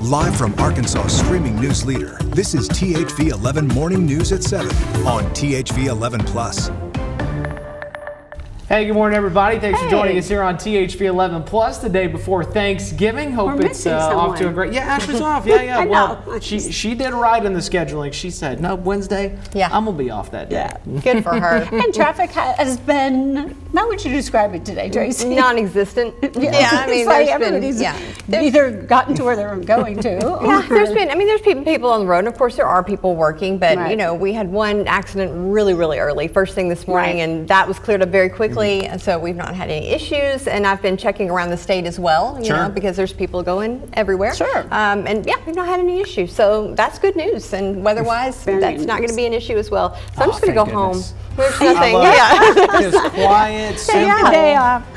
Live from Arkansas' streaming news leader, this is THV 11 Morning News at 7 on THV 11 Plus. Hey, good morning, everybody. Thanks for joining us here on THV 11 Plus the day before Thanksgiving. Hope it's off to a great. Yeah, Ashley's off. Yeah. Well, she did right in the scheduling. She said, no, Wednesday. Yeah, I'm gonna be off that day. Yeah, good for her. And traffic has been. How would you describe it today, Tracy? Non-existent. Yeah, I mean, like everybody's either gotten to where they were going to. Yeah, there's people on the road, and of course there are people working. But you know, we had one accident really early, first thing this morning, and that was cleared up very quickly. And so we've not had any issues, and I've been checking around the state as well, you know, because there's people going everywhere. Sure. And yeah, we've not had any issues, so that's good news. And weather-wise, that's not going to be an issue as well. So I'm just going to go home. There's nothing. Just quiet, simple. Day off.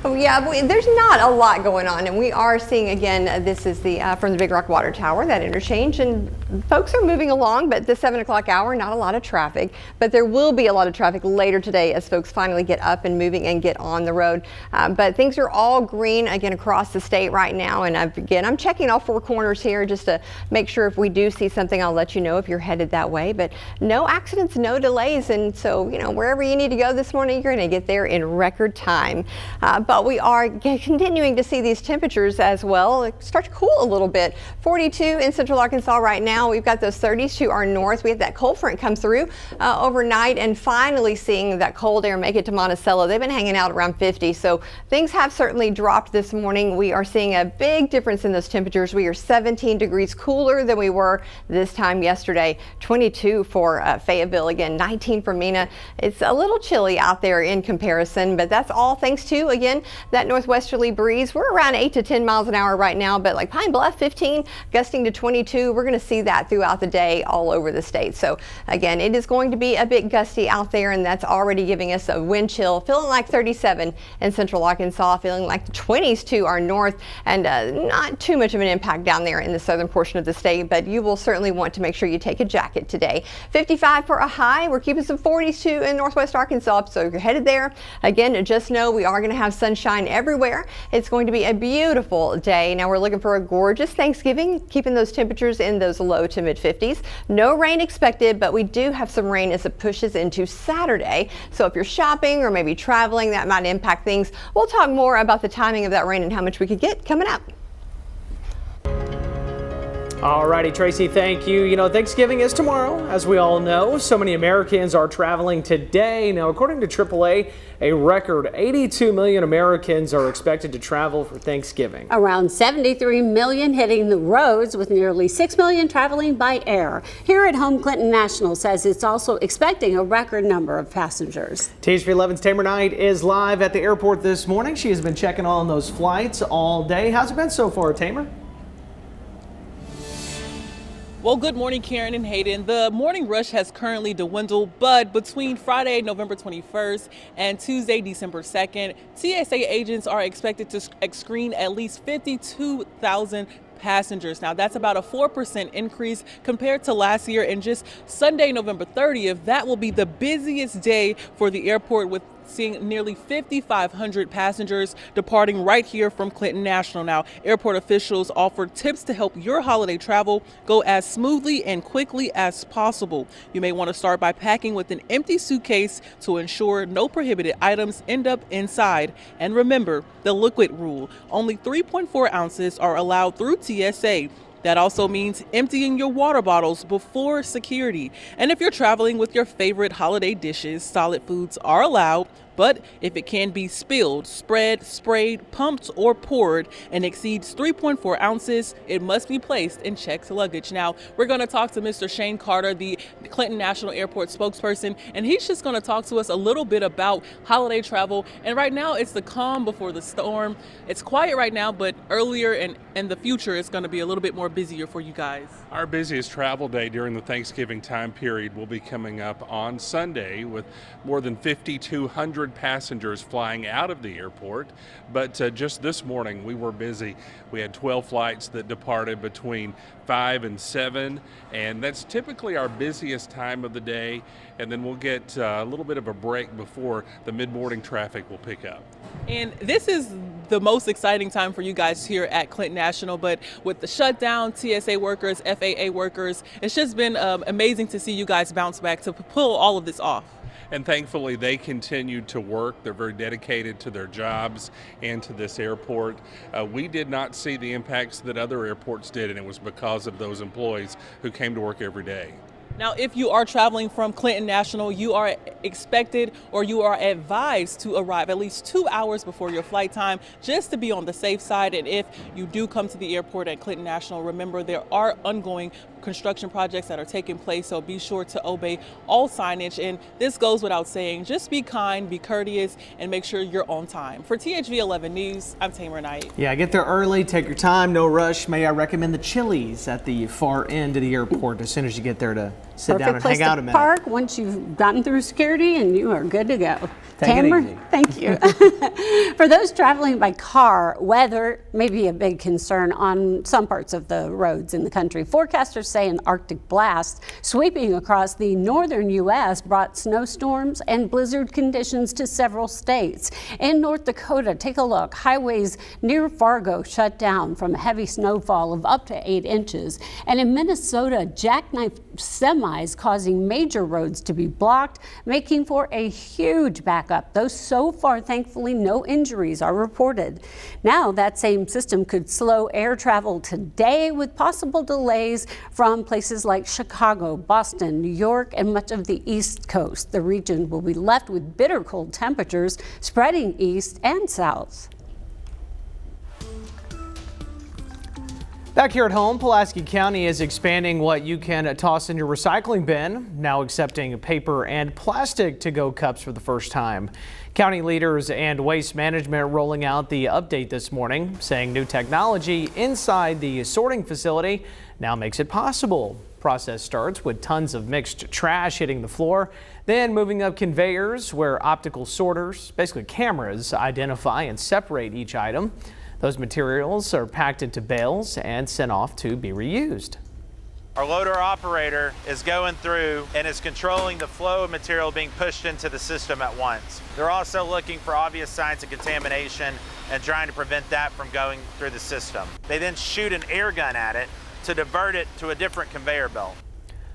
There's not a lot going on, and we are seeing again. This is the from the Big Rock Water Tower, that interchange, and folks are moving along. But the 7 o'clock hour, not a lot of traffic, but there will be a lot of traffic later today as folks finally get up and moving and get on the road. But things are all green again across the state right now, and I'm checking all four corners here just to make sure if we do see something, I'll let you know if you're headed that way. But no accidents, no delays, and so you know wherever you need to go this morning, you're going to get there in record time. But we are continuing to see these temperatures as well start to cool a little bit. 42 in Central Arkansas right now. We've got those 30s to our north. We had that cold front come through overnight, and finally seeing that cold air make it to Monticello. They've been hanging out around 50, so things have certainly dropped this morning. We are seeing a big difference in those temperatures. We are 17 degrees cooler than we were this time yesterday. 22 for Fayetteville, again 19 for Mena. It's a little chilly out there in comparison, but that's all thanks to, again, that northwesterly breeze. We're around 8 to 10 miles an hour right now, but like Pine Bluff, 15, gusting to 22. We're going to see that throughout the day all over the state. So again, it is going to be a bit gusty out there, and that's already giving us a wind chill. Feeling like 37 in Central Arkansas, feeling like the 20s to our north, and not too much of an impact down there in the southern portion of the state, but you will certainly want to make sure you take a jacket today. 55 for a high. We're keeping some 40s too in northwest Arkansas, so if you're headed there, again, just know we are going to have sunshine everywhere. It's going to be a beautiful day. Now we're looking for a gorgeous Thanksgiving, keeping those temperatures in those low to mid 50s. No rain expected, but we do have some rain as it pushes into Saturday. So if you're shopping or maybe traveling, that might impact things. We'll talk more about the timing of that rain and how much we could get coming up. Alrighty, Tracy, thank you. You know, Thanksgiving is tomorrow, as we all know. So many Americans are traveling today. Now, according to AAA, a record 82 million Americans are expected to travel for Thanksgiving. Around 73 million hitting the roads, with nearly 6 million traveling by air. Here at home, Clinton National says it's also expecting a record number of passengers. THV 11's Tamer Knight is live at the airport this morning. She has been checking on those flights all day. How's it been so far, Tamer? Well, good morning, Karen and Hayden. The morning rush has currently dwindled, but between Friday, November 21st and Tuesday, December 2nd, TSA agents are expected to screen at least 52,000 passengers. Now, that's about a 4% increase compared to last year, and just Sunday, November 30th, that will be the busiest day for the airport, with seeing nearly 5,500 passengers departing right here from Clinton National. Now, airport officials offer tips to help your holiday travel go as smoothly and quickly as possible. You may want to start by packing with an empty suitcase to ensure no prohibited items end up inside. And remember the liquid rule. Only 3.4 ounces are allowed through TSA. That also means emptying your water bottles before security. And if you're traveling with your favorite holiday dishes, solid foods are allowed, but if it can be spilled, spread, sprayed, pumped, or poured and exceeds 3.4 ounces, it must be placed in checked luggage. Now, we're going to talk to Mr. Shane Carter, the Clinton National Airport spokesperson, and he's just going to talk to us a little bit about holiday travel. And right now, it's the calm before the storm. It's quiet right now, but earlier in the future, it's going to be a little bit more busier for you guys. Our busiest travel day during the Thanksgiving time period will be coming up on Sunday, with more than 5,200 100 passengers flying out of the airport. But just this morning, we were busy. We had 12 flights that departed between 5 and 7, and that's typically our busiest time of the day. And then we'll get a little bit of a break before the mid-morning traffic will pick up. And this is the most exciting time for you guys here at Clinton National, but with the shutdown, TSA workers, FAA workers, it's just been amazing to see you guys bounce back to pull all of this off. And thankfully, they continue to work. They're very dedicated to their jobs and to this airport. We did not see the impacts that other airports did, and it was because of those employees who came to work every day. Now, if you are traveling from Clinton National, you are expected or you are advised to arrive at least 2 hours before your flight time, just to be on the safe side. And if you do come to the airport at Clinton National, remember there are ongoing construction projects that are taking place, so be sure to obey all signage. And this goes without saying, just be kind, be courteous, and make sure you're on time. For THV 11 News, I'm Tamer Knight. Yeah, get there early, take your time, no rush. May I recommend the Chili's at the far end of the airport as soon as you get there to sit down and hang out a minute. Park once you've gotten through security and you are good to go. Take it Tamer, easy. thank you. For those traveling by car, weather may be a big concern on some parts of the roads in the country. Forecasters say an Arctic blast sweeping across the northern U.S. brought snowstorms and blizzard conditions to several states. In North Dakota, take a look. Highways near Fargo shut down from a heavy snowfall of up to 8 inches. And in Minnesota, jackknife semis causing major roads to be blocked, making for a huge backup. Though so far, thankfully, no injuries are reported. Now, that same system could slow air travel today with possible delays from places like Chicago, Boston, New York, and much of the East Coast. The region will be left with bitter cold temperatures spreading east and south. Back here at home, Pulaski County is expanding what you can toss in your recycling bin, now accepting paper and plastic to-go cups for the first time. County leaders and waste management rolling out the update this morning, saying new technology inside the sorting facility now makes it possible. Process starts with tons of mixed trash hitting the floor, then moving up conveyors where optical sorters, basically cameras, identify and separate each item. Those materials are packed into bales and sent off to be reused. Our loader operator is going through and is controlling the flow of material being pushed into the system at once. They're also looking for obvious signs of contamination and trying to prevent that from going through the system. They then shoot an air gun at it to divert it to a different conveyor belt.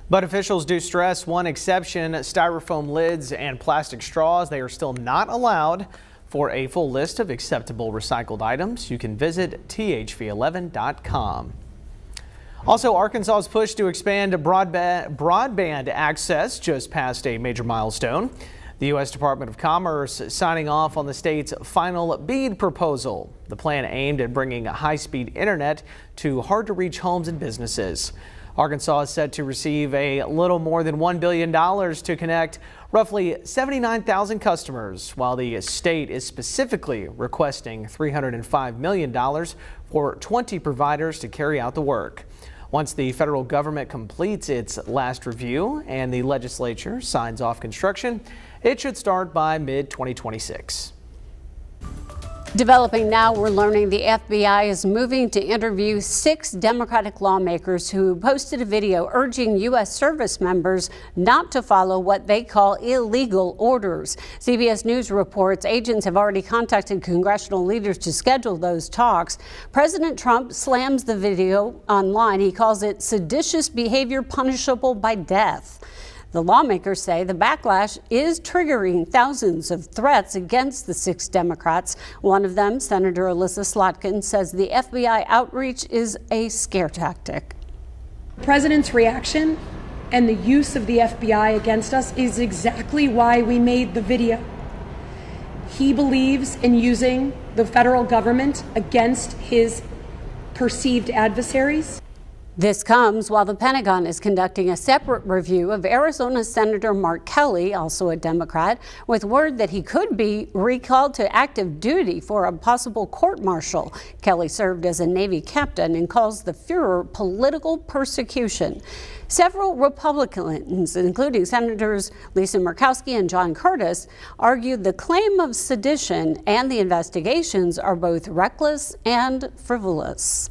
But officials do stress one exception: styrofoam lids and plastic straws. They are still not allowed. For a full list of acceptable recycled items, you can visit thv11.com. Also, Arkansas's push to expand broadband access just passed a major milestone. The U.S. Department of Commerce signing off on the state's final BEAD proposal. The plan aimed at bringing high-speed internet to hard-to-reach homes and businesses. Arkansas is set to receive a little more than $1 billion to connect roughly 79,000 customers, while the state is specifically requesting $305 million for 20 providers to carry out the work. Once the federal government completes its last review and the legislature signs off construction, it should start by mid-2026. Developing now, we're learning the FBI is moving to interview 6 Democratic lawmakers who posted a video urging U.S. service members not to follow what they call illegal orders. CBS News reports agents have already contacted congressional leaders to schedule those talks. President Trump slams the video online. He calls it seditious behavior punishable by death. The lawmakers say the backlash is triggering thousands of threats against the 6 Democrats. One of them, Senator Alyssa Slotkin, says the FBI outreach is a scare tactic. The president's reaction and the use of the FBI against us is exactly why we made the video. He believes in using the federal government against his perceived adversaries. This comes while the Pentagon is conducting a separate review of Arizona Senator Mark Kelly, also a Democrat, with word that he could be recalled to active duty for a possible court-martial. Kelly served as a Navy captain and calls the Führer political persecution. Several Republicans, including Senators Lisa Murkowski and John Curtis, argued the claim of sedition and the investigations are both reckless and frivolous.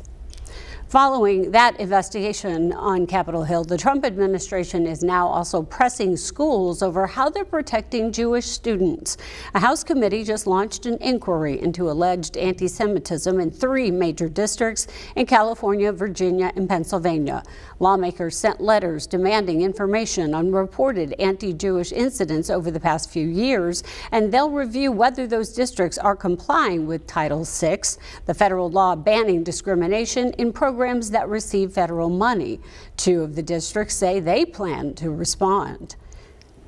Following that investigation on Capitol Hill, the Trump administration is now also pressing schools over how they're protecting Jewish students. A House committee just launched an inquiry into alleged anti-Semitism in 3 major districts in California, Virginia, and Pennsylvania. Lawmakers sent letters demanding information on reported anti-Jewish incidents over the past few years, and they'll review whether those districts are complying with Title VI, the federal law banning discrimination in programs that receive federal money. 2 of the districts say they plan to respond.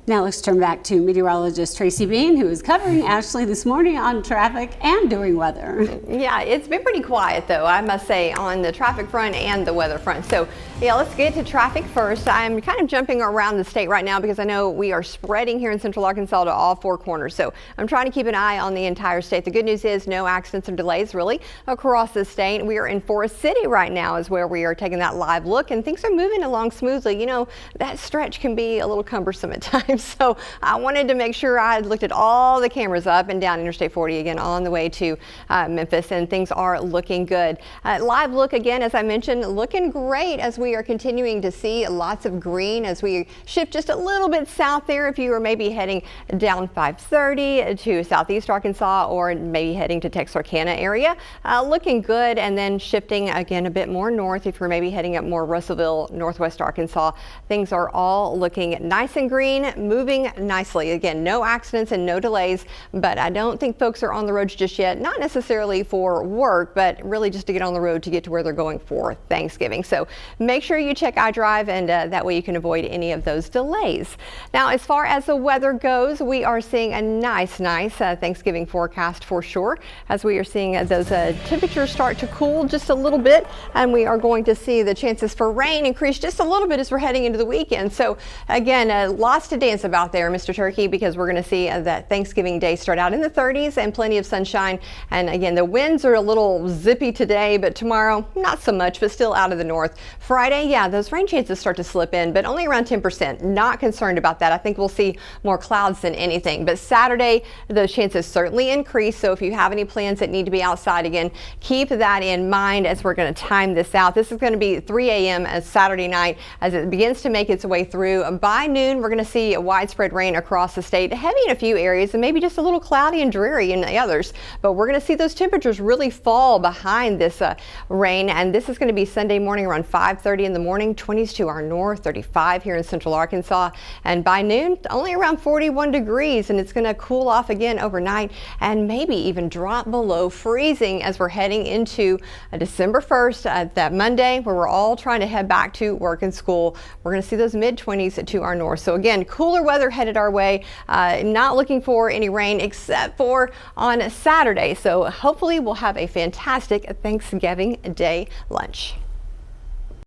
Now let's turn back to meteorologist Tracy Bean, who is covering Ashley this morning on traffic and doing weather. Yeah, it's been pretty quiet though, I must say, on the traffic front and the weather front. So yeah, let's get to traffic first. I'm kind of jumping around the state right now because I know we are spreading here in Central Arkansas to all 4 corners. So I'm trying to keep an eye on the entire state. The good news is no accidents or delays really across the state. We are in Forest City right now is where we are taking that live look, and things are moving along smoothly. You know, that stretch can be a little cumbersome at times. So I wanted to make sure I had looked at all the cameras up and down Interstate 40 again on the way to Memphis, and things are looking good. Live look again, as I mentioned, looking great as we are continuing to see lots of green as we shift just a little bit south there. If you are maybe heading down 530 to southeast Arkansas or maybe heading to Texarkana area, looking good, and then shifting again a bit more north if you're maybe heading up more Russellville, northwest Arkansas. Things are all looking nice and green, moving nicely. Again, no accidents and no delays, but I don't think folks are on the roads just yet, not necessarily for work, but really just to get on the road to get to where they're going for Thanksgiving. So make sure you check iDrive, and that way you can avoid any of those delays. Now, as far as the weather goes, we are seeing a nice Thanksgiving forecast for sure, as we are seeing those temperatures start to cool just a little bit, and we are going to see the chances for rain increase just a little bit as we're heading into the weekend. So again, lots to dance about there, Mr. Turkey, because we're going to see that Thanksgiving Day start out in the 30s and plenty of sunshine. And again, the winds are a little zippy today, but tomorrow not so much, but still out of the north. Friday, yeah, those rain chances start to slip in, but only around 10%. Not concerned about that. I think we'll see more clouds than anything. But Saturday, those chances certainly increase. So if you have any plans that need to be outside again, keep that in mind as we're going to time this out. This is going to be 3 a.m. as Saturday night as it begins to make its way through. By noon, we're going to see widespread rain across the state, heavy in a few areas and maybe just a little cloudy and dreary in the others. But we're going to see those temperatures really fall behind this rain, and this is going to be Sunday morning around 5:30 in the morning, 20s to our north, 35 here in Central Arkansas, and by noon only around 41 degrees, and it's going to cool off again overnight and maybe even drop below freezing as we're heading into December 1st, that Monday, where we're all trying to head back to work and school. We're going to see those mid-20s to our north. So again, cooler weather headed our way. Not looking for any rain except for on Saturday. So hopefully we'll have a fantastic Thanksgiving Day lunch.